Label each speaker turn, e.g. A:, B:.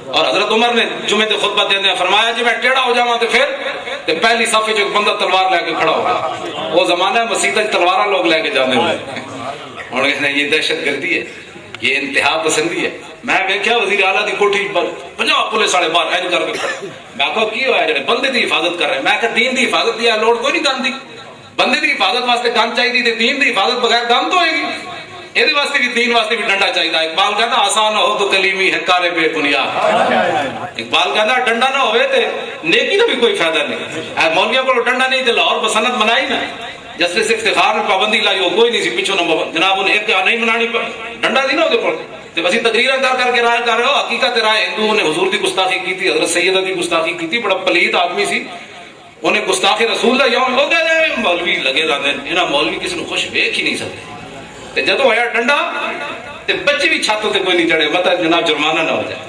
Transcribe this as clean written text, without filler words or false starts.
A: और हजरत उमर ने जुमे ते खुतबा देंदे फरमाया जी मैं टेढ़ा हो जावा तो फिर ते पहली सफे च बंदा तलवार लेके खड़ा हो गया। वो जमाना है मसीत तलवार लोग लेके जाते हुए हुण कहने ये दहशत गर्दी है, ये इंतहा पसंदी है। मैं वेख्या वजीर आला दी कोठी पर 50 पुलिस वाले बाहर ऐन करके खड़े। मैं कहा की होया जेड़े बंदे दी हिफाजत कर रहे। मैं कहा दीन दी हिफाजत दी लोड़ कोई नहीं गन दी, बंदे दी हिफाजत वास्ते गन चाहिए थी, दीन दी हिफाजत बगैर गन तो होएगी। ਇਹਦੇ ਵਾਸਤੇ ਵੀ दीन वास्ते भी डंडा चाहिए। इकबाल कहता आसान हो तो कलीमी है कारे बेबुनियाद। इकबाल कहता डंडा ना होवे ते नेकी का भी कोई फायदा नहीं। मौलवियों को डंडा नहीं ते लाहौर बसनत मनाई ना जस्टिस इफ्तिखार ने पाबंदी लाई हो कोई नहीं सी पिछो नंबर जनाब उन्हें एक नहीं मनानी डंडा दी ना ओदे कोल ते बसी तकरीर कर करके राय कर रहे हो। हकीकत राय हिंदुओं ने हुजूर दी गुस्ताखी की थी, हजरत सैयदा दी गुस्ताखी की थी। बड़ा पलीत आदमी सी, उन्हें गुस्ताखी रसूल दा यौन हो गए मौलवी लगे रहंदे। इन्हां मौलवी किसी नु खुश वेख ही नहीं सकते। ते जदों होया डंडा ते बच्चे भी छत ते कोई नहीं चढ़े, मतलब जनाब जुर्माना ना हो जाए।